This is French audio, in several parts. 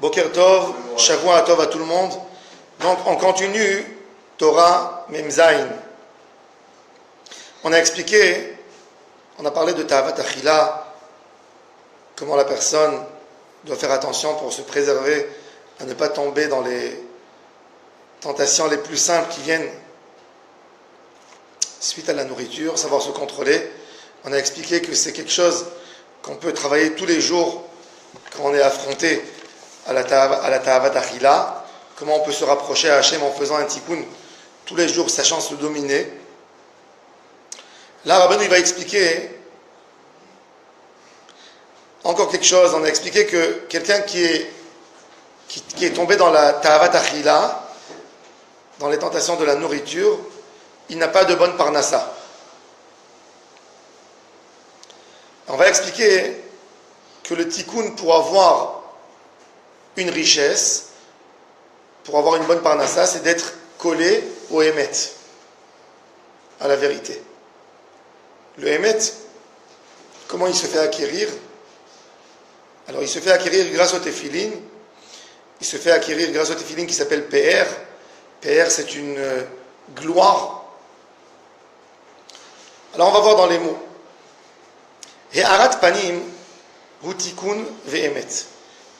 Boker Tov, Shavua Tov à tout le monde. Donc on continue Torah Memzain. On a expliqué, on a parlé de Ta'avat Achila, comment la personne doit faire attention pour se préserver à ne pas tomber dans les tentations les plus simples qui viennent suite à la nourriture, savoir se contrôler. On a expliqué que c'est quelque chose qu'on peut travailler tous les jours quand on est affronté à la Ta'avat Achila, comment on peut se rapprocher à Hachem en faisant un tikkun tous les jours, sachant se dominer. Là, Rabbeinu il va expliquer encore quelque chose. On a expliqué que quelqu'un qui est tombé dans la Ta'avat Achila, dans les tentations de la nourriture, il n'a pas de bonne parnassa. On va expliquer que le tikkun, pour avoir une richesse, pour avoir une bonne parnassa, c'est d'être collé au émet, à la vérité. Le émet, comment il se fait acquérir? Alors il se fait acquérir grâce au téphilin. Il se fait acquérir grâce au téphilin qui s'appelle PR. PR, c'est une gloire. Alors on va voir dans les mots. He'arat panim hu tikkun ve'emet.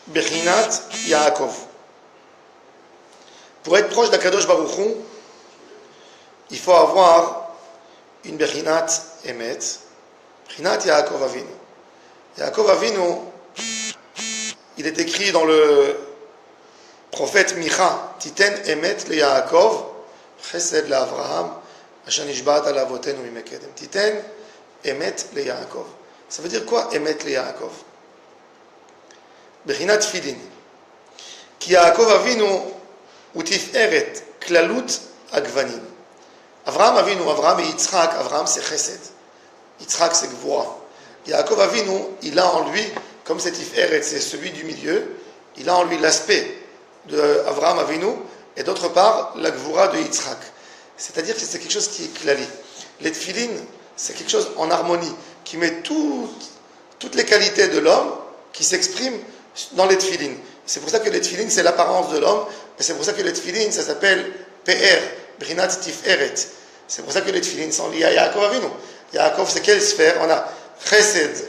Bechinat Yaakov. Pour être proche d'Akadosh Baruch Hu, il faut avoir une Bechinat Emet, Bechinat Yaakov Avinu. Yaakov Avinu, il est écrit dans le prophète Micha, Titen Emet le Yaakov, Chesed le Avraham, Asher nishbat al avotenu mimekedem. Titen Emet le Yaakov. Ça veut dire quoi, Emet le Yaakov? Bechinat Tfilin. Ki Yaakov Avinu utiferet klalut agvanim. Avraham Avinu, Avraham et Yitzhak, Avraham c'est Chesed. Yitzhak c'est Gvura. Yaakov Avinu, il a en lui, comme c'est Tiferet, c'est celui du milieu, il a en lui l'aspect de Avraham Avinu et d'autre part la Gvura de Yitzhak. C'est-à-dire que c'est quelque chose qui est klali. Les Tfilin, c'est quelque chose en harmonie, qui met toutes les qualités de l'homme qui s'expriment dans les tefilin. C'est pour ça que les tefilin, c'est l'apparence de l'homme, et c'est pour ça que les tefilin, ça s'appelle PR, Brinat Tiferet. C'est pour ça que les tefilin sont liés à Yaakov Avinu. Yaakov, c'est quelle sphère? On a Chesed,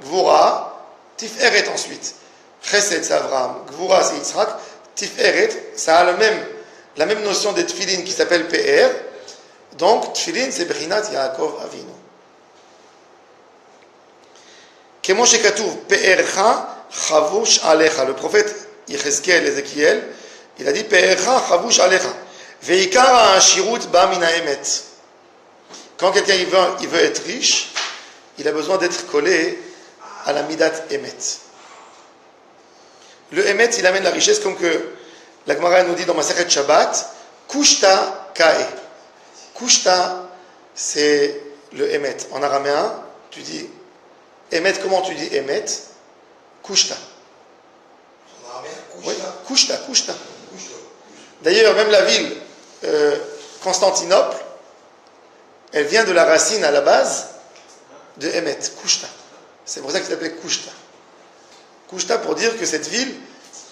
Gvura, Tiferet ensuite. Chesed, c'est Avraham, Gvura, c'est Yitzhak, Tiferet, ça a la même notion des tefilin qui s'appelle PR. Donc, tefilin, c'est Brinat Yaakov Avinu. Kemo shekatuv pe'ercha chavush alecha. Le prophète Ézéchiel, il a dit pe'ercha chavush alecha. Ve'ikar ha'ashirut ba min ha'emet. Quand quelqu'un il veut être riche, il a besoin d'être collé à la midat emet. Le emet, il amène la richesse, comme que la Gemara nous dit dans Masechet Shabbat, kushta kae. Kushta, c'est le emet. En araméen, tu dis Emet, comment tu dis Emet? Kushta. Oui, Kushta. D'ailleurs, même la ville Constantinople, elle vient de la racine à la base de Emet, Kushta. C'est pour ça qu'il s'appelait Kushta. Kushta pour dire que cette ville,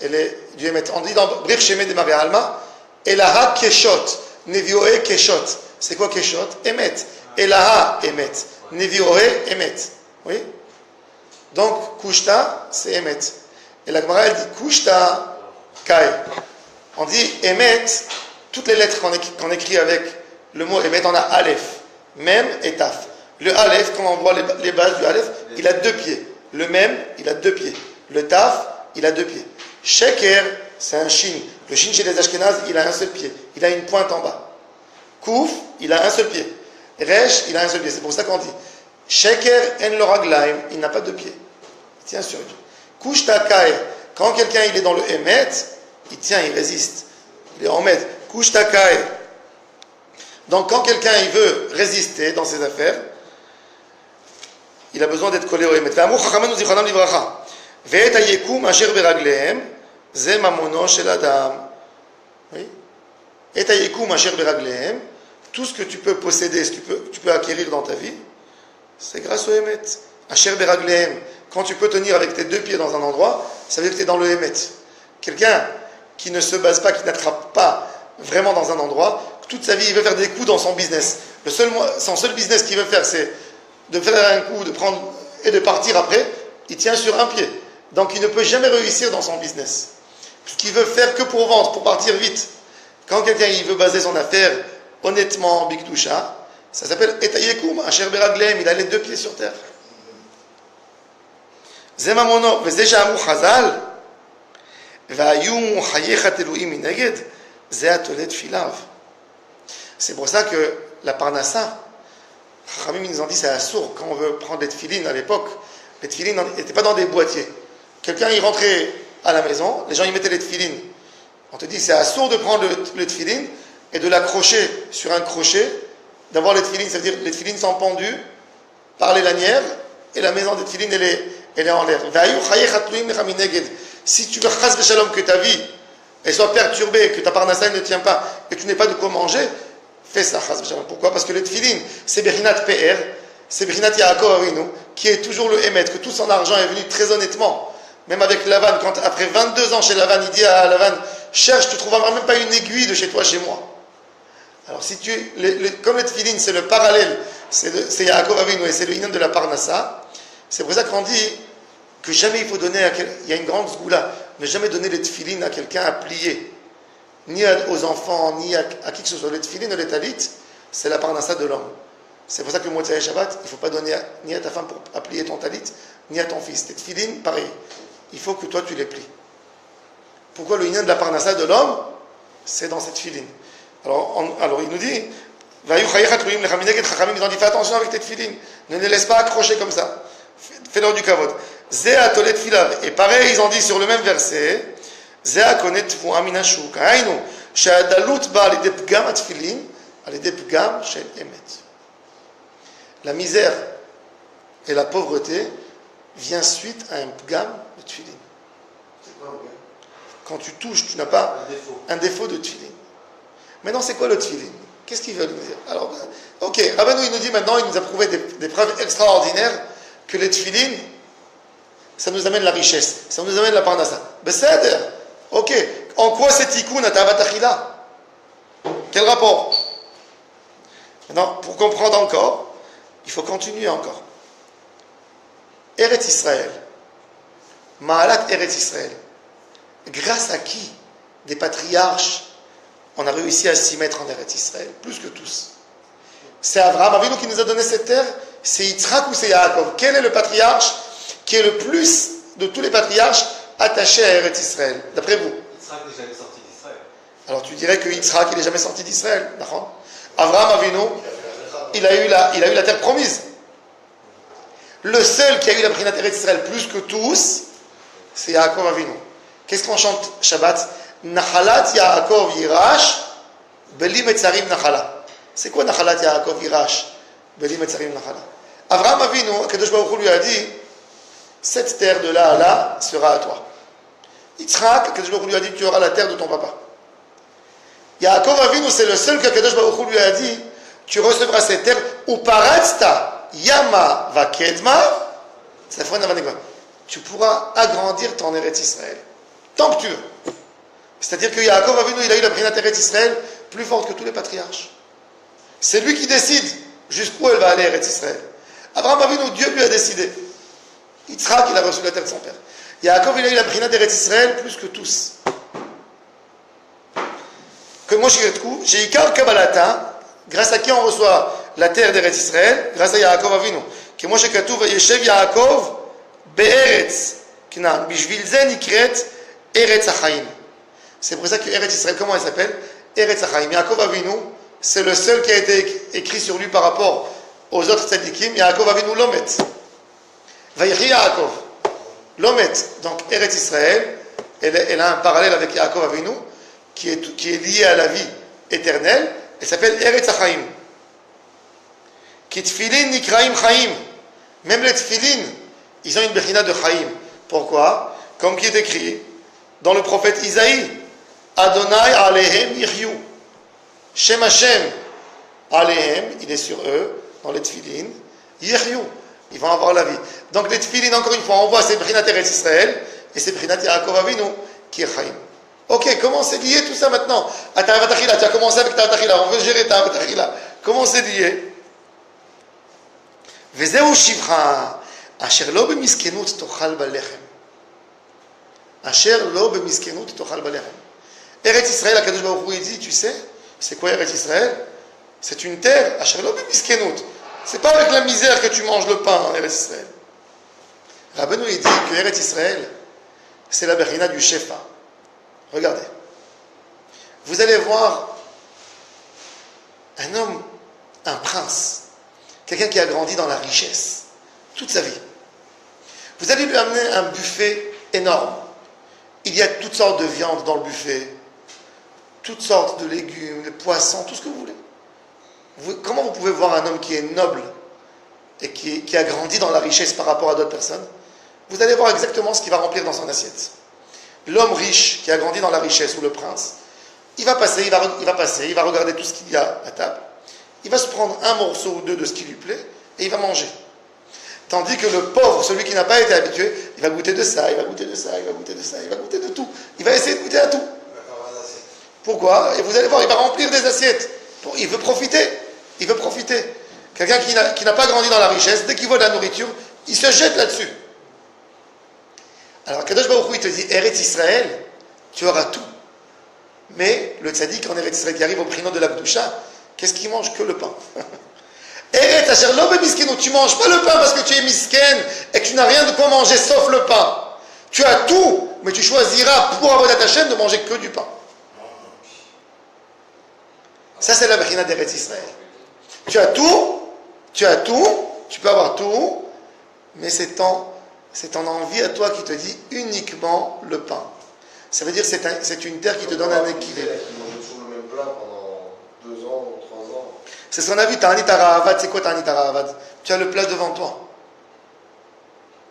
elle est du Emet. On dit dans Brich Shemet de Maria Alma, Elaha Keshot, Nevioe Keshot. C'est quoi Keshot? Emet. Elaha Emet. Nevioe Emet. Oui? Donc, Kushta, c'est Emet. Et la Gemara, elle dit Kushta Kai. On dit Emet, toutes les lettres qu'on écrit avec le mot Emet, on a Aleph, Mem et Taf. Le Aleph, quand on voit les bases du Aleph, il a 2 pieds. Le Mem, il a 2 pieds. Le Taf, il a 2 pieds. Sheker, c'est un Shin. Le Shin chez les Ashkenazes, il a un seul pied. Il a une pointe en bas. Kouf, il a un seul pied. Resh, il a un seul pied. C'est pour ça qu'on dit Sheker en lo raglaim, il n'a pas de pied. Il tient sur lui. Kushta kai, quand quelqu'un il est dans le Emet, il tient, il résiste. Il est en Met. Kushta kai. Donc quand quelqu'un il veut résister dans ses affaires, il a besoin d'être collé au Emet. Ve'amru chachamenu zichronam livracha. Ve'et hayekum asher beraglehem, ze mamono shel adam. Oui. Et hayekum asher beraglehem, tout ce que tu peux posséder, ce que tu peux acquérir dans ta vie, c'est grâce au Emet. Asher beraglehem. Quand tu peux tenir avec tes 2 pieds dans un endroit, ça veut dire que tu es dans le Emet. quelqu'un qui ne se base pas, qui n'attrape pas vraiment dans un endroit, toute sa vie, il veut faire des coups dans son business. Son seul business qu'il veut faire, c'est de faire un coup, de prendre et de partir après. Il tient sur un pied. Donc il ne peut jamais réussir dans son business. Puisqu'il veut faire que pour vendre, pour partir vite. Quand quelqu'un il veut baser son affaire honnêtement, Bikdusha, ça s'appelle Etayekum, Asher Beraglem, il a les deux pieds sur terre. Zemamono, Vezejamu Chazal, Vayum Hayechat Elohim Mineged, Zeatolet Filav. C'est pour ça que la Parnassa, Khamim nous en dit c'est assourd. Quand on veut prendre les tefilines à l'époque, les tefilines n'étaient pas dans des boîtiers. Quelqu'un il rentrait à la maison, les gens y mettaient les tefilines. On te dit c'est assourd de prendre le tefiline et de l'accrocher sur un crochet, d'avoir les tefilines, ça veut dire les tefilines sont pendus par les lanières et la maison des tefilines elle est en l'air. Si tu veux chas v'shalom que ta vie elle soit perturbée, que ta parnassa ne tient pas, et que tu n'aies pas de quoi manger, fais ça chas v'shalom. Pourquoi? Parce que le tefilin c'est Bechinat PR, c'est Bechinat Yaakov Avinu, qui est toujours le émet, que tout son argent est venu très honnêtement. Même avec Lavan, quand après 22 ans chez Lavan, il dit à Lavan, cherche, tu ne trouveras même pas une aiguille de chez toi, chez moi. Alors si comme le tefilin c'est le parallèle, c'est Yaakov Avinu et c'est le inan de la parnassa, c'est pour ça qu'on dit que jamais il faut donner il y a une grande zgoula, ne jamais donner les tefilin à quelqu'un à plier, ni aux enfants, ni à qui que ce soit. Les tefilin ou les talit, c'est la parnassa de l'homme. C'est pour ça que le Motzei Shabbat, il ne faut pas donner ni à ta femme pour plier ton talit, ni à ton fils. Les tefilin, pareil, il faut que toi tu les plies. Pourquoi le inan de la parnassa de l'homme? C'est dans cette tefilin. Alors il nous dit, ils ont dit fais attention avec tes tefilin, ne les laisse pas accrocher comme ça, fais-leur du kavod. Zéa tolet filav. Et pareil, ils ont dit sur le même verset, Zéa konet tfua minashuk. Haïnou, she'adalut ba alidei pgam atfilin, alidei pgam shel emet. La misère et la pauvreté vient suite à un pgam de tfilin. C'est quoi, okay? Quand tu touches, tu n'as pas un défaut de tfilin. Maintenant, c'est quoi le tfilin? Qu'est-ce qu'il veut nous dire? Alors, ok, Rabbeinu il nous dit maintenant, il nous a prouvé des preuves extraordinaires que les tfilin, ça nous amène la richesse, ça nous amène la parnassa. Beseder, ok. En quoi c'est tikkun à Tavat Achila? Quel rapport? Maintenant, pour comprendre encore, il faut continuer encore. Eretz Israël, Ma'alat Eretz Israël, grâce à qui des patriarches on a réussi à s'y mettre en Eretz Israël, plus que tous. C'est Abraham Avinu qui nous a donné cette terre, c'est Yitzhak ou c'est Yaakov? Quel est le patriarche qui est le plus de tous les patriarches attachés à Eretz Israël, d'après vous? Yitzhak n'est jamais sorti d'Israël. Alors tu dirais que Yitzhak il n'est jamais sorti d'Israël, d'accord? Abraham Avinu, il a eu la terre promise. Le seul qui a eu la Brinat Eretz Israël plus que tous, c'est Yaakov Avinu. Qu'est-ce qu'on chante Shabbat? Nachalat Yaakov Yirash, Beli Metzarim Nachala. C'est quoi Nachalat Yaakov Yirash, Beli Metzarim Nachala? Abraham Avinu, Kadosh Baruch Hu lui a dit, cette terre de là à là sera à toi. Yitzhak, Kadosh Baruch Hu lui a dit, tu auras la terre de ton papa. Yaakov Avinu, c'est le seul que Kadosh Baruch Hu lui a dit, tu recevras cette terre, ou paratzta Yama Vakedma, tu pourras agrandir ton Eretz Israël. Tant que tu veux. C'est-à-dire que Yaakov Avinu, il a eu la Brinat Eretz Israël plus forte que tous les patriarches. C'est lui qui décide jusqu'où elle va aller, Eretz Israël. Abraham Avinu, Dieu lui a décidé. Yitzhak, il a reçu la terre de son père. Yaakov, il a eu la Brinat Eretz Israël plus que tous. Que moi, j'ai Ikar Kabbalata, grâce à qui on reçoit la terre d'Eretz Israël, grâce à Yaakov Avinu. Que moi, j'ai Katuv, Yeshev Yaakov, Be'eretz, Knan, Bishvil Zen Ikret, Eretz Achaim. C'est pour ça que Eretz Israël, comment elle s'appelle? Eretz Achaim. Yaakov Avinu, c'est le seul qui a été écrit sur lui par rapport aux autres tzadikim. Yaakov Avinu Lomet. Vayechi Yaakov. Lomet. Donc Eretz Israël, elle a un parallèle avec Yaakov Avinu, qui est lié à la vie éternelle. Elle s'appelle Eretz Achaim. Ki tfilin nikraim chaim. Même les tfilin, ils ont une bechina de chaim. Pourquoi? Comme qui est écrit dans le prophète Isaïe. Adonai alehem yiryu. Shem Hashem alehem, il est sur eux, dans les tfilin, yiryu. Ils vont avoir la vie. Donc les tfilin, encore une fois, on voit c'est Brinat Eretz Israël et c'est Brinat Yaakov Avinu qui est Chaim. Ok, comment c'est lié tout ça maintenant? À Ta'avat Achila, tu as commencé avec Ta'avat Achila, on veut gérer Ta'avat Achila. Comment c'est lié? וזהו שבחה, אשר לא במסכנות תאכל בלחם. אשר לא במסכנות תאכל בלחם. Eretz Israël, Akadosh Baruch Hu, il dit, tu sais, c'est quoi Eretz Israël? C'est une terre, אשר לא במסכנות. C'est pas avec la misère que tu manges le pain en Eretz Israël. Rabbeinu, il dit que Eretz Israël, c'est la Bechina du Shefa. Regardez. Vous allez voir un homme, un prince, quelqu'un qui a grandi dans la richesse, toute sa vie. Vous allez lui amener un buffet énorme. Il y a toutes sortes de viandes dans le buffet, toutes sortes de légumes, de poissons, tout ce que vous voulez. Comment vous pouvez voir un homme qui est noble et qui a grandi dans la richesse par rapport à d'autres personnes? Vous allez voir exactement ce qu'il va remplir dans son assiette. L'homme riche qui a grandi dans la richesse, ou le prince, il va passer, il va regarder tout ce qu'il y a à table. Il va se prendre un morceau ou deux de ce qui lui plaît et il va manger. Tandis que le pauvre, celui qui n'a pas été habitué, il va goûter de ça, il va goûter de ça, il va goûter de ça, il va goûter de tout. Il va essayer de goûter à tout. Pourquoi? Et vous allez voir, il va remplir des assiettes. Il veut profiter. Il veut profiter. Quelqu'un qui n'a pas grandi dans la richesse, dès qu'il voit de la nourriture, il se jette là-dessus. Alors, Kadosh Baruch Hu, il te dit, Eretz Israël, tu auras tout. Mais le tzaddik en Eretz Israël qui arrive au prénom de la Kedusha, qu'est-ce qu'il mange? Que le pain. Eretz Asher Lo Bemiskenu, tu ne manges pas le pain parce que tu es misken et que tu n'as rien de quoi manger sauf le pain. Tu as tout, mais tu choisiras pour Avodat Hashem de manger que du pain. Ça, c'est la Bechina d'Eretz Israël. Tu as tout, tu peux avoir tout, mais c'est ton envie à toi qui te dit uniquement le pain. Ça veut dire que c'est une terre qui te donne un équilibre. Ils mangent toujours le même plat pendant 2 ans ou 3 ans. C'est ce qu'on a vu, Ta'anit Arahavad. C'est quoi Ta'anit Arahavad? Tu as le plat devant toi.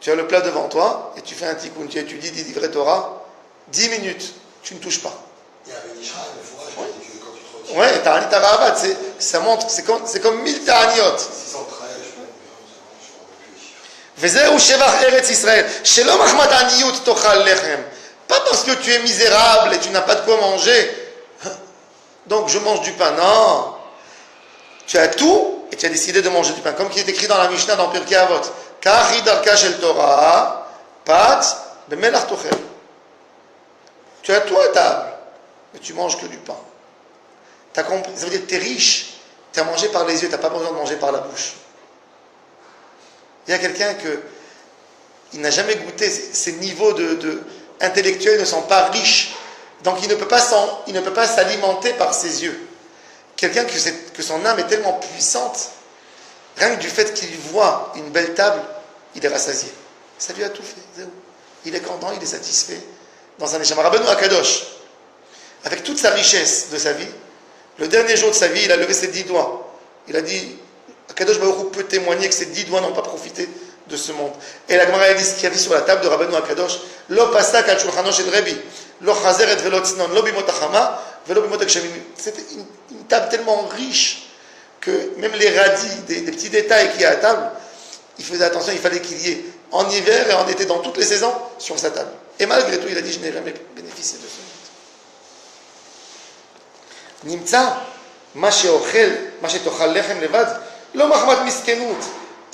Tu as le plat devant toi et tu fais un tikkun. Tu étudies des livrets Torah, 10 minutes, tu ne touches pas. Il y avait une Israël, il faut rajouter que quand tu te retires. Ouais, Ta'anit Arahavad, ça montre, c'est comme 1000 Ta'aniot. 613, je ne me rappelle plus. וזהו שבח ארץ ישראל, שלא מחמת עניות תאכל לחם. Pas parce que tu es misérable et tu n'as pas de quoi manger, donc je mange du pain. Non. Tu as tout et tu as décidé de manger du pain. Comme qui est écrit dans la Mishnah dans Pirkei Avot. Kachi darka shel Torah, pat bemelach tochel. Tu as tout à table, mais tu manges que du pain. T'as compris? Ça veut dire que tu es riche, tu as mangé par les yeux, tu n'as pas besoin de manger par la bouche. Il y a quelqu'un il n'a jamais goûté, ces niveaux intellectuels ne sont pas riches, donc il ne peut pas s'alimenter par ses yeux. Quelqu'un que son âme est tellement puissante, rien que du fait qu'il voit une belle table, il est rassasié. Ça lui a tout fait. Il est content, il est satisfait. Dans un échama. Rabbeinu Akadosh, avec toute sa richesse de sa vie, le dernier jour de sa vie, il a levé ses 10 doigts. Il a dit, Akadosh Baruch Hu peut témoigner que ces 10 doigts n'ont pas profité de ce monde. Et la Gemara dit ce qu'il y avait sur la table de Rabbeinu Akadosh, Lo pasak al shulchano shel Rebbe, lo chazeret velo tznon, lo bimot achama, velo bimot akshamim. C'était une table tellement riche que même les radis, des petits détails qu'il y a à table, il faisait attention, il fallait qu'il y ait en hiver et en été, dans toutes les saisons, sur sa table. Et malgré tout, il a dit, je n'ai jamais bénéficié de ce monde. Nimtza, ma shetochal lechem levad, לא מחמת מסכנות,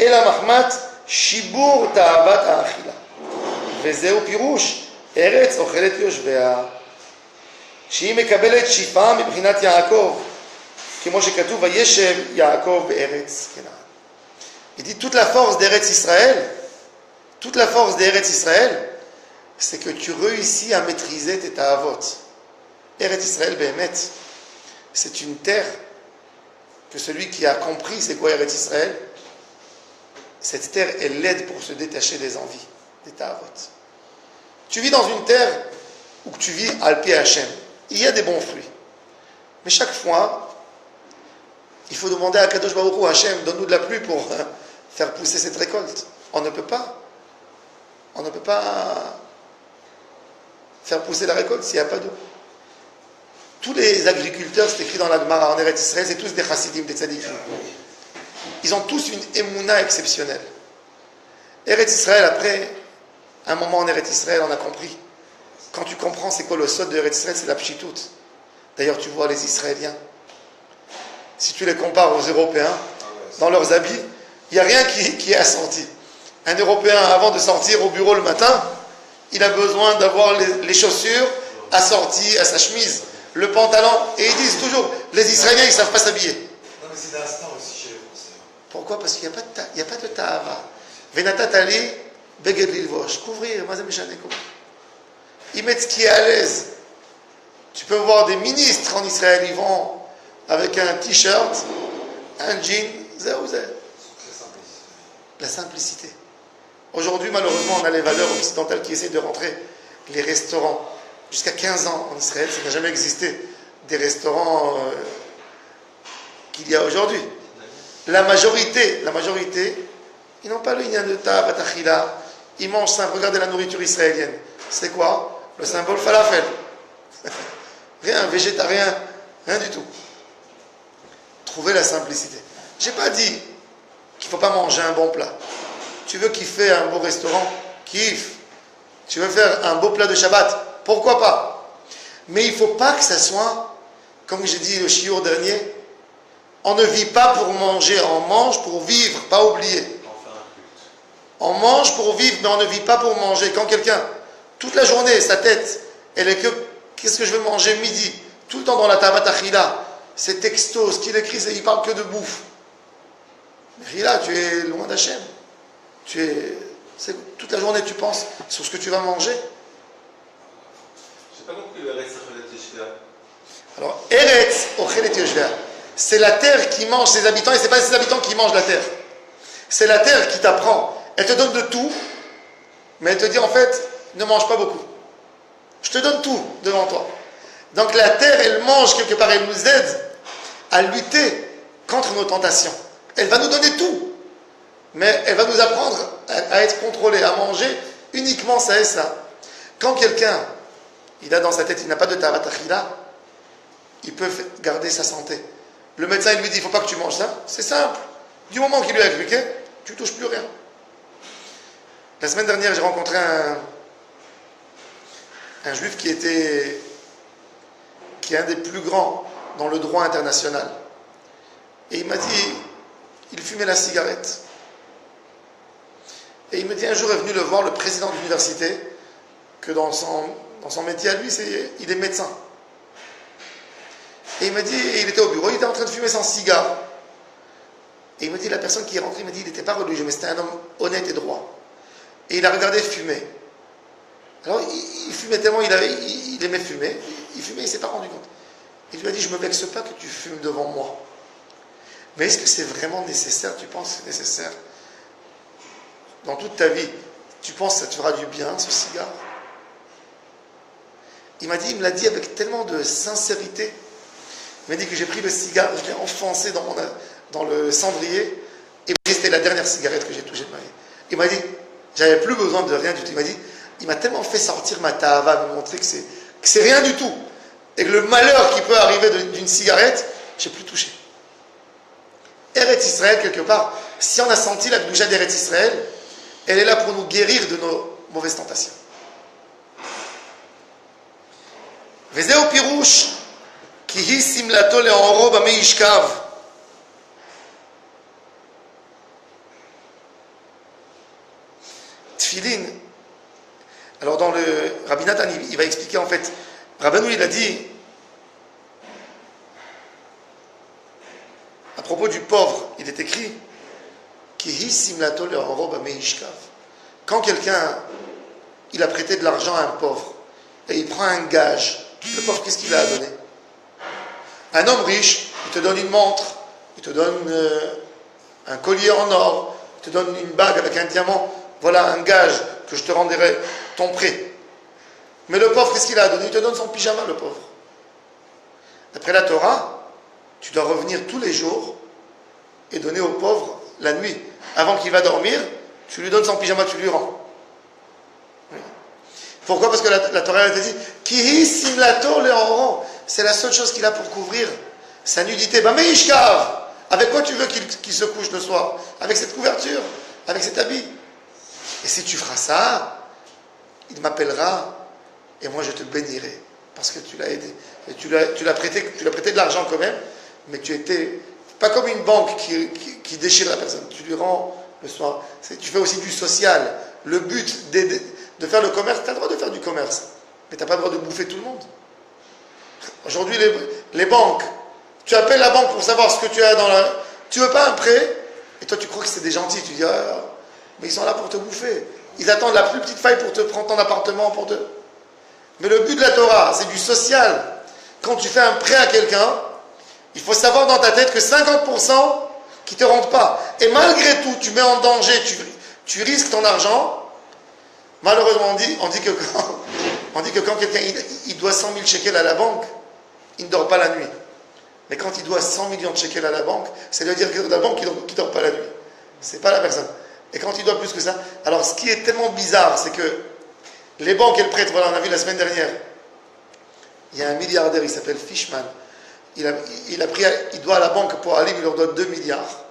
אלא מחמת שיבור תאוות האכילה. וזהו פירוש, ארץ אוכלת יושביה, שהיא מקבלת שפעה מבחינת יעקב, כמו שכתוב, וישב יעקב בארץ כנען. Il dit toute la force d'Eretz Israël, c'est que tu réussis à maîtriser tes ta'avot. Eretz Israël, Behemet, c'est une terre que celui qui a compris c'est quoi Eretz Israël, cette terre est l'aide pour se détacher des envies, des ta'avot. Tu vis dans une terre où tu vis al pi Hashem. Il y a des bons fruits. Mais chaque fois, il faut demander à Kadosh Baruch Hu, Hashem, donne-nous de la pluie pour faire pousser cette récolte. On ne peut pas faire pousser la récolte s'il n'y a pas d'eau. Tous les agriculteurs, c'est écrit dans la Gemara en Eretz Israël, c'est tous des chassidim, des tzadikim. Ils ont tous une émouna exceptionnelle. Eretz Israël, après un moment en Eretz Israël, on a compris Quand tu comprends c'est quoi le sod de Eretz Israël, c'est la pshitout. D'ailleurs, tu vois les Israéliens, si tu les compares aux Européens, dans leurs habits, il n'y a rien qui est assorti. Un Européen, avant de sortir au bureau le matin, il a besoin d'avoir les chaussures assorties à sa chemise, le pantalon, et ils disent toujours, les Israéliens, ils ne savent pas s'habiller. Non, mais c'est d'instinct aussi chez les Français. Pourquoi? Parce qu'il n'y a pas de ta'ava. Venatat ali, beged lilvosh. Couvrir, ils mettent ce qui est à l'aise. Tu peux voir des ministres en Israël, ils vont avec un t-shirt, un jean, la simplicité. Aujourd'hui, malheureusement, on a les valeurs occidentales qui essaient de rentrer les restaurants. Jusqu'à 15 ans en Israël, ça n'a jamais existé des restaurants qu'il y a aujourd'hui. La majorité, ils n'ont pas le lien de ta'avat achila. Ils mangent simple. Regardez la nourriture israélienne. C'est quoi? Le symbole falafel. Rien, végétarien, rien du tout. Trouvez la simplicité. J'ai pas dit qu'il ne faut pas manger un bon plat. Tu veux kiffer un beau restaurant, kiffe. Tu veux faire un beau plat de Shabbat, pourquoi pas? Mais il ne faut pas que ça soit, comme j'ai dit au shiur dernier, on ne vit pas pour manger, on mange pour vivre, pas oublier. On mange pour vivre, mais on ne vit pas pour manger. Quand quelqu'un, toute la journée, sa tête, elle est que, qu'est-ce que je veux manger midi? Tout le temps dans la ta'avat achila, c'est texto, ce qu'il écrit, il parle que de bouffe. Mais là, tu es loin d'Hachem. Toute la journée, tu penses sur ce que tu vas manger. Je n'ai pas compris le Eretz Ochelet Yoshvea. Alors, Eretz Ochelet Yoshvea, c'est la terre qui mange ses habitants, et ce n'est pas ses habitants qui mangent la terre. C'est la terre qui t'apprend. Elle te donne de tout, mais elle te dit en fait, ne mange pas beaucoup. Je te donne tout devant toi. Donc la terre, elle mange quelque part, elle nous aide à lutter contre nos tentations. Elle va nous donner tout, mais elle va nous apprendre à être contrôlé, à manger uniquement ça et ça. Quand quelqu'un, il a dans sa tête, il n'a pas de ta'avat achila, il peut garder sa santé. Le médecin, il lui dit, il ne faut pas que tu manges ça. C'est simple. Du moment qu'il lui a expliqué, tu ne touches plus rien. La semaine dernière, j'ai rencontré un juif qui est un des plus grands dans le droit international. Et il m'a dit, il fumait la cigarette. Et il me dit, un jour est venu le voir le président de l'université, que dans son métier à lui, il est médecin. Et il m'a dit, il était au bureau, il était en train de fumer son cigare. Et il me dit, la personne qui est rentrée, il m'a dit, il n'était pas religieux, mais c'était un homme honnête et droit. Et il a regardé fumer. Alors, il fumait tellement, il aimait fumer. Il fumait, il ne s'est pas rendu compte. Il lui a dit, je ne me vexe pas que tu fumes devant moi. Mais est-ce que c'est vraiment nécessaire? Tu penses que c'est nécessaire? Dans toute ta vie, tu penses que ça te fera du bien, ce cigare? Il me l'a dit avec tellement de sincérité. Il m'a dit que j'ai pris le cigare, je l'ai enfoncé dans le cendrier, et c'était la dernière cigarette que j'ai touchée de ma vie. Il m'a dit, j'avais plus besoin de rien du tout. Il m'a tellement fait sortir ma ta'ava, me montrer que c'est rien du tout. Et que le malheur qui peut arriver d'une cigarette, je n'ai plus touché. Eretz Israël, quelque part, si on a senti la Gdoucha d'Eretz Israël, elle est là pour nous guérir de nos mauvaises tentations. Vezeu pirouche, ki hi simlato le'oro b'mei yishkav. Tfilin. Alors dans le Rabbi Nathan, il va expliquer en fait. Rabbeinu, il a dit à propos du pauvre, il est écrit Kihi simlato le'oro b'mei yishkav. Quand quelqu'un il a prêté de l'argent à un pauvre et il prend un gage, le pauvre, qu'est-ce qu'il a à donner? Un homme riche, il te donne une montre, il te donne un collier en or, il te donne une bague avec un diamant. Voilà un gage que je te renderai ton prêt. Mais le pauvre, qu'est-ce qu'il a à donner? Il te donne son pyjama, le pauvre. D'après la Torah, tu dois revenir tous les jours et donner au pauvre la nuit. Avant qu'il va dormir, tu lui donnes son pyjama, tu lui rends. Oui. Pourquoi? Parce que la Torah a dit Kihi simlato le'oro. C'est la seule chose qu'il a pour couvrir sa nudité. B'mei yishkav. Avec quoi tu veux qu'il se couche le soir? Avec cette couverture, avec cet habit. Et si tu feras ça, il m'appellera et moi je te bénirai, parce que tu l'as aidé. Et tu l'as prêté de l'argent quand même, mais tu étais pas comme une banque qui déchire la personne. Tu lui rends le soir. Tu fais aussi du social. Le but de faire le commerce, tu as le droit de faire du commerce, mais tu n'as pas le droit de bouffer tout le monde. Aujourd'hui, les banques, tu appelles la banque pour savoir ce que tu as dans la... Tu veux pas un prêt, et toi tu crois que c'est des gentils, tu dis, ah, mais ils sont là pour te bouffer. Ils attendent la plus petite faille pour te prendre ton appartement, pour te... Mais le but de la Torah, c'est du social. Quand tu fais un prêt à quelqu'un, il faut savoir dans ta tête que 50% qui ne te rendent pas. Et malgré tout, tu mets en danger, tu risques ton argent. Malheureusement, on dit que quand quelqu'un il doit 100 000 shekels à la banque, il ne dort pas la nuit. Mais quand il doit 100 millions de shekels à la banque, c'est le directeur de la banque qui ne dort pas la nuit. C'est pas la personne. Et quand il doit plus que ça, alors ce qui est tellement bizarre, c'est que les banques, elles prêtent, voilà, on a vu la semaine dernière, il y a un milliardaire, il s'appelle Fishman, il doit à la banque pour aller, il leur donne 2 milliards.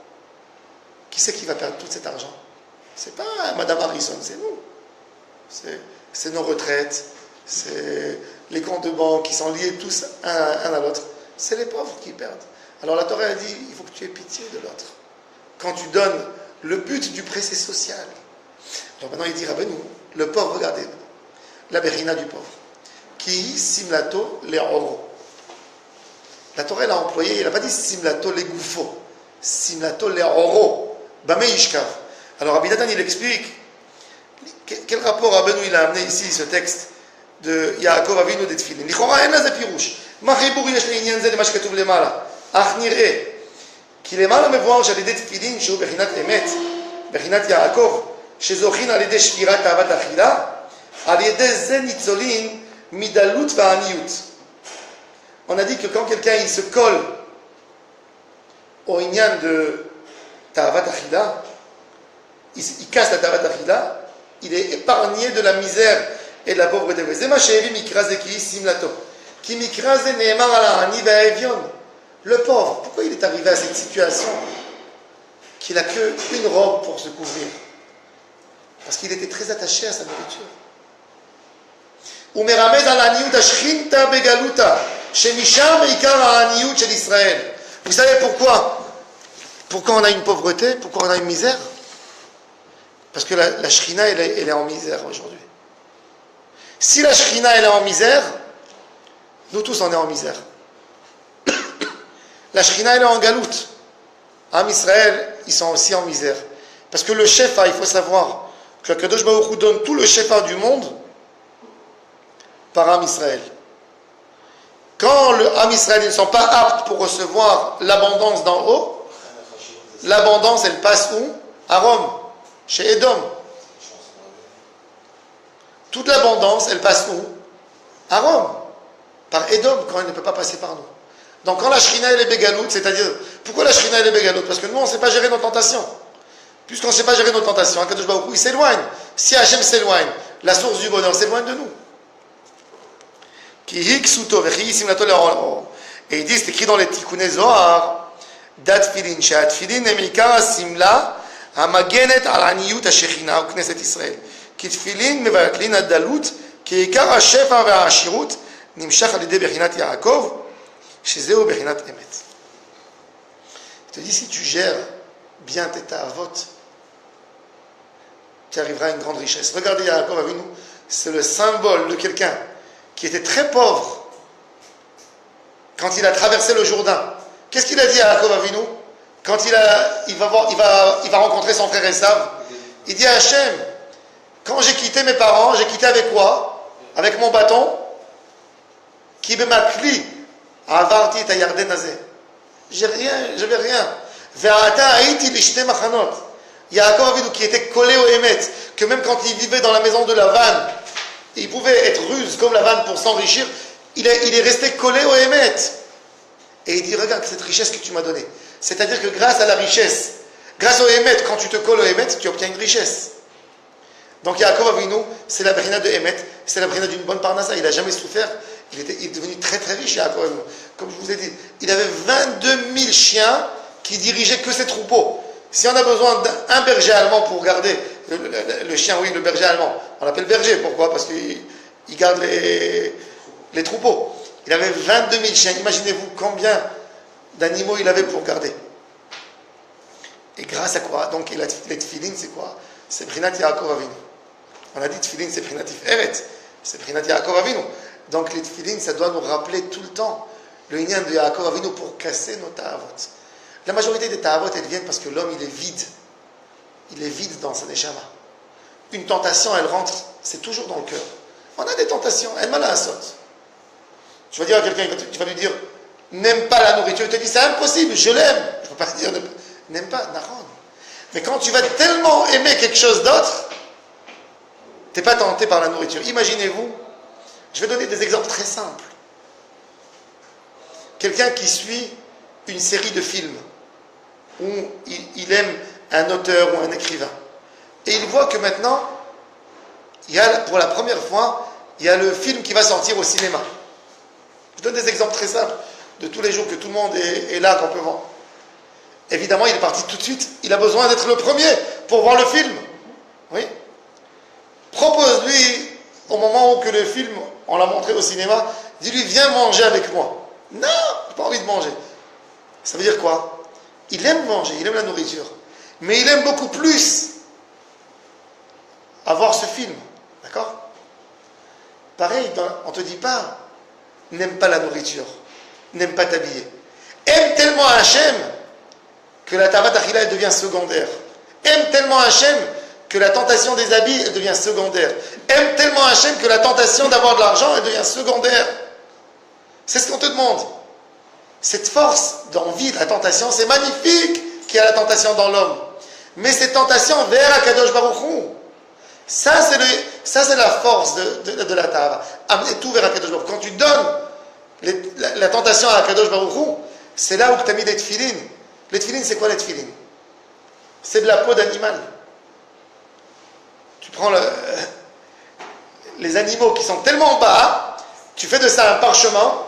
Qui c'est qui va perdre tout cet argent? C'est pas Madame Harrison, c'est nous. C'est nos retraites, c'est les comptes de banque qui sont liés tous un à l'autre. C'est les pauvres qui perdent. Alors la Torah a dit, il faut que tu aies pitié de l'autre. Quand tu donnes, le but du prêt, c'est social. Alors maintenant il dit, Rabbeinu, le pauvre, regardez, la berina du pauvre. Qui simlato les oro. La Torah elle a employé, elle n'a pas dit simlato les gouffos, simlato les oro. Bame yishkav. Alors Rabbi Nathan il explique, quel rapport Rabbeinu il a amené ici ce texte de Yaakov Avinu des Tfilin. לכאורה אין לזה פירוש. מה חיבור יש לעניין זה למה שכתוב למעלה? אך נראה כי למעלה מבואר שעל ידי תפילין שהוא בחינת אמת, בחינת יעקב, שזוכין על ידי שבירת תאוות האכילה, על ידי זה ניצולין מדלות ועניות. On a dit que quand quelqu'un il se colle au inyan de Tavat Achila, il casse la Tavat Achila, il est épargné de la misère et de la pauvreté. C'est ma chérie Mikraze qui simlato. Qui Mikraze ne'emar ala ani ve'evion. Le pauvre, pourquoi il est arrivé à cette situation qu'il n'a qu'une robe pour se couvrir? Parce qu'il était très attaché à sa nourriture. ומרמז על העניות השכינתה בגלותה, שמשם עיקר העניות של ישראל. Vous savez pourquoi on a une pauvreté? Pourquoi on a une misère? Parce que la Shekhinah, elle est en misère aujourd'hui. Si la Shekhinah, elle est en misère, nous tous, on est en misère. La Shekhinah, elle est en galoute. Am Israël, ils sont aussi en misère. Parce que le Shefa, il faut savoir que Kadosh Baruch Hu donne tout le Shefa du monde par Am Israël. Quand le Am Israël ne sont pas aptes pour recevoir l'abondance d'en haut, l'abondance elle passe où? À Rome, chez Édom. Toute l'abondance elle passe où? À Rome, par Édom, quand elle ne peut pas passer par nous. Donc quand la Shekhinah elle est bégaloute, c'est-à-dire, pourquoi la Shekhinah elle est bégaloute? Parce que nous on ne sait pas gérer nos tentations. Puisqu'on ne sait pas gérer nos tentations, Kadosh Baruch Hu il s'éloigne. Si Hachem s'éloigne, la source du bonheur s'éloigne de nous. Et ils disent, c'est écrit dans les Tikkuné Zohar, dat filin, shat filin emikar simla, hamagenet al aniyut hashechina, ou Knesset Israël. Ki tfilin mevatlin adalut, ki ikar hashefa ve'ashirut, nimshach al yedei bechinat Yaakov, shezeu bechinat emet. Il te dit, si tu gères bien tes ta'avot, tu arriveras à une grande richesse. Regardez Yaakov Avinu, c'est le symbole de quelqu'un qui était très pauvre quand il a traversé le Jourdain. Qu'est-ce qu'il a dit à Yaakov Avinu quand il va rencontrer son frère Esav? Il dit à Hachem, quand j'ai quitté mes parents, j'ai quitté avec quoi? Avec mon bâton. Qui bemakli avarti et ayarden azeh. J'avais rien. Ve'ata haïti lishte machanot. Yaakov Avinu qui était collé au Hémet, que même quand il vivait dans la maison de Lavan, il pouvait être ruse comme Lavan pour s'enrichir, il est resté collé au Hémet. Et il dit, regarde cette richesse que tu m'as donnée. C'est-à-dire que grâce à la richesse, grâce au Hémet, quand tu te colles au Hémet, tu obtiens une richesse. Donc Yaakov Avinu, c'est la brina de Hémet, c'est la brina d'une bonne parnassa. Il n'a jamais souffert, il est devenu très très riche, Yaakov Avinu. Comme je vous ai dit, il avait 22 000 chiens qui dirigeaient que ses troupeaux. Si on a besoin d'un berger allemand pour garder le chien, oui, le berger allemand, on l'appelle berger. Pourquoi? Parce qu'il il garde les troupeaux. Il avait 22 000 chiens. Imaginez-vous combien d'animaux il avait pour garder. Et grâce à quoi? Donc les tefilin, c'est quoi? C'est Prinat Yaakov Avinu. On a dit tefilin, c'est Prinat Tiferet. C'est Prinat Yaakov Avinu. Donc les tefilin, ça doit nous rappeler tout le temps le inyan de Yaakov Avinu pour casser nos ta'avot. La majorité des ta'avot, elles viennent parce que l'homme, il est vide. Il est vide dans sa neshama. Une tentation, elle rentre, c'est toujours dans le cœur. On a des tentations, elle m'a la saute. Tu vas dire à quelqu'un, tu vas lui dire, n'aime pas la nourriture, il te dit, c'est impossible, je l'aime. Je ne peux pas dire, n'aime pas, Naron. Mais quand tu vas tellement aimer quelque chose d'autre, tu n'es pas tenté par la nourriture. Imaginez-vous, je vais donner des exemples très simples. Quelqu'un qui suit une série de films où il aime un auteur ou un écrivain. Et il voit que maintenant, pour la première fois, il y a le film qui va sortir au cinéma. Je donne des exemples très simples de tous les jours que tout le monde est là, qu'on peut voir. Évidemment, il est parti tout de suite. Il a besoin d'être le premier pour voir le film. Oui. Propose-lui, au moment où que le film, on l'a montré au cinéma, dis-lui, viens manger avec moi. Non, je n'ai pas envie de manger. Ça veut dire quoi? Il aime manger, il aime la nourriture. Mais il aime beaucoup plus avoir ce film. D'accord? Pareil, on ne te dit pas, n'aime pas la nourriture, n'aime pas t'habiller. Aime tellement Hachem que la tavat achila devient secondaire. Aime tellement Hachem que la tentation des habits elle devient secondaire. Aime tellement Hachem que la tentation d'avoir de l'argent elle devient secondaire. C'est ce qu'on te demande. Cette force d'envie de la tentation, c'est magnifique qu'il y a la tentation dans l'homme. Mais cette tentation vers Akadosh Baruch Hu, ça c'est la force de la tava. Amener tout vers Akadosh Baruch Hu. Quand tu donnes la tentation à Akadosh Baruch Hu, c'est là où tu as mis les tefilin. Les tefilin, c'est quoi les tefilin? C'est de la peau d'animal. Tu prends les animaux qui sont tellement bas, tu fais de ça un parchemin,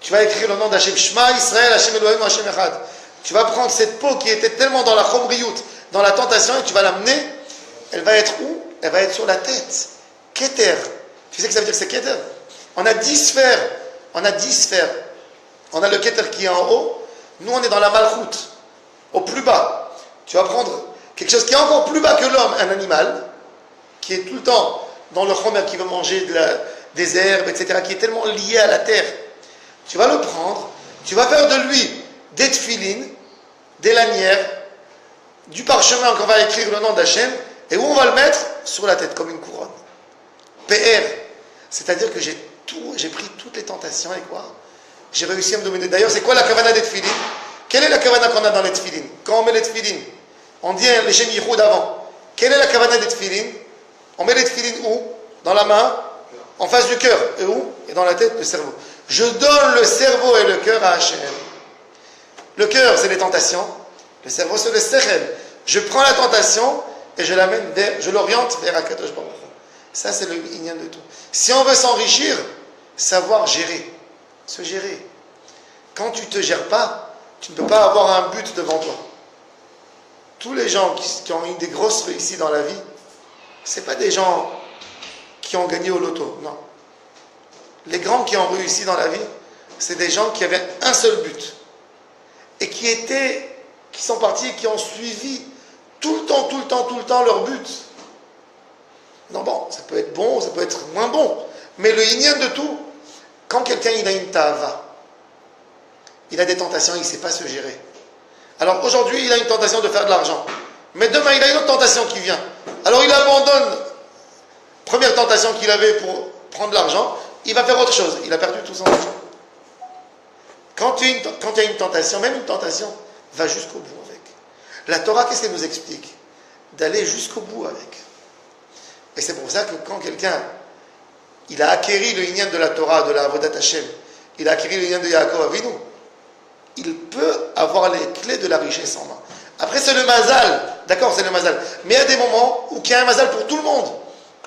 tu vas écrire le nom d'Hachem, Shema Israël, Hachem Elohim, Hachem Echad. Tu vas prendre cette peau qui était tellement dans la chomriyut, dans la tentation, et tu vas l'amener, elle va être où? Elle va être sur la tête. Keter. Tu sais que ça veut dire que c'est Keter? On a 10 sphères. On a 10 sphères. On a le Keter qui est en haut. Nous, on est dans la Malchut, au plus bas. Tu vas prendre quelque chose qui est encore plus bas que l'homme, un animal, qui est tout le temps dans le chomer, qui veut manger des herbes, etc., qui est tellement lié à la terre. Tu vas le prendre, tu vas faire de lui des tefilines, des lanières, du parchemin qu'on va écrire le nom d'Hachem, et où on va le mettre? Sur la tête, comme une couronne. PR. C'est-à-dire que j'ai pris toutes les tentations, et quoi? J'ai réussi à me dominer. D'ailleurs, c'est quoi la kavana des tefilines? Quelle est la kavana qu'on a dans les tefilines? Quand on met les tefilines, on dit les Shem Yichud avant. Quelle est la kavana des tefilines? On met les tefilines où? Dans la main, en face du cœur. Et où? Et dans la tête, le cerveau. Je donne le cerveau et le cœur à Hachem. Le cœur, c'est les tentations. Le cerveau, c'est le sechel. Je prends la tentation et je l'oriente vers Akadosh Baruch Hu. Ça, c'est le inyan de tout. Si on veut s'enrichir, savoir gérer. Se gérer. Quand tu ne te gères pas, tu ne peux pas avoir un but devant toi. Tous les gens qui ont eu des grosses réussites dans la vie, ce n'est pas des gens qui ont gagné au loto, non. Les grands qui ont réussi dans la vie, c'est des gens qui avaient un seul but. Et qui sont partis et qui ont suivi tout le temps leur but. Non, bon, ça peut être bon, ça peut être moins bon. Mais le inyan de tout, quand quelqu'un il a une tava, il a des tentations, il ne sait pas se gérer. Alors aujourd'hui, il a une tentation de faire de l'argent. Mais demain, il a une autre tentation qui vient. Alors il abandonne première tentation qu'il avait pour prendre de l'argent, il va faire autre chose. Il a perdu tout son argent. Quand il y a une tentation, même une tentation, va jusqu'au bout avec. La Torah, qu'est-ce qu'elle nous explique? D'aller jusqu'au bout avec. Et c'est pour ça que quand quelqu'un, il a acquéri le inyan de la Torah, de la Avodat Hashem, il a acquéri le inyan de Yaakov Avinu, il peut avoir les clés de la richesse en main. Après, c'est le mazal. D'accord, c'est le mazal. Mais il y a des moments où il y a un mazal pour tout le monde.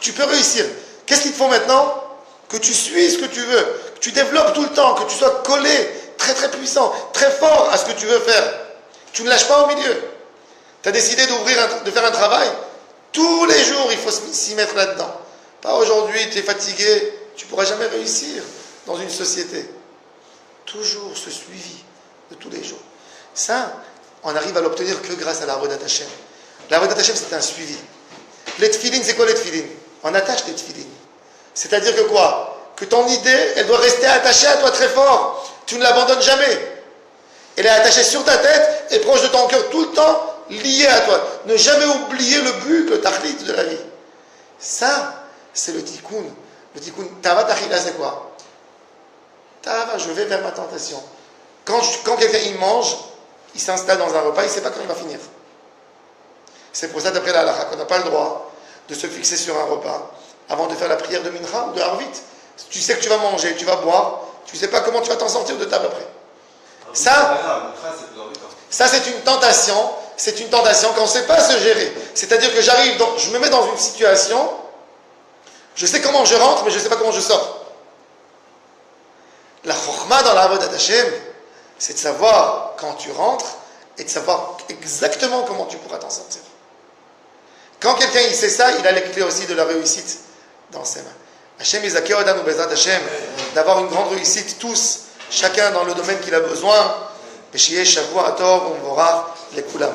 Tu peux réussir. Qu'est-ce qu'il te faut maintenant? Que tu suis ce que tu veux. Que tu développes tout le temps. Que tu sois collé, très très puissant, très fort à ce que tu veux faire. Tu ne lâches pas au milieu. Tu as décidé de faire un travail. Tous les jours, il faut s'y mettre là-dedans. Pas aujourd'hui, tu es fatigué, tu ne pourras jamais réussir dans une société. Toujours ce suivi de tous les jours. Ça, on arrive à l'obtenir que grâce à la Avodat Hashem. La Avodat Hashem, c'est un suivi. Les tefilines, c'est quoi les tefilines? On attache les tefilines. C'est-à-dire que quoi? Que ton idée, elle doit rester attachée à toi très fort. Tu ne l'abandonnes jamais. Elle est attachée sur ta tête et proche de ton cœur tout le temps, liée à toi. Ne jamais oublier le but, le tachlit de la vie. Ça, c'est le tikkun. Le tikkun, tava tachila, c'est quoi? Tava, je vais vers ma tentation. Quand quelqu'un il mange, il s'installe dans un repas, il ne sait pas quand il va finir. C'est pour ça, d'après la halakha, qu'on n'a pas le droit de se fixer sur un repas avant de faire la prière de mincha ou de harvit. Tu sais que tu vas manger, tu vas boire, tu ne sais pas comment tu vas t'en sortir de table après. Ça, c'est une tentation. C'est une tentation quand on ne sait pas se gérer. C'est-à-dire que je me mets dans une situation, je sais comment je rentre, mais je ne sais pas comment je sors. La chokhma dans la Avodat Hashem, c'est de savoir quand tu rentres et de savoir exactement comment tu pourras t'en sortir. Quand quelqu'un il sait ça, il a les clés aussi de la réussite dans ses mains. Hashem Yizakeh Odanu Bezrat Hashem, d'avoir une grande réussite tous, chacun dans le domaine qu'il a besoin. Peshiye Shavua Tov Umvorach Lekulam.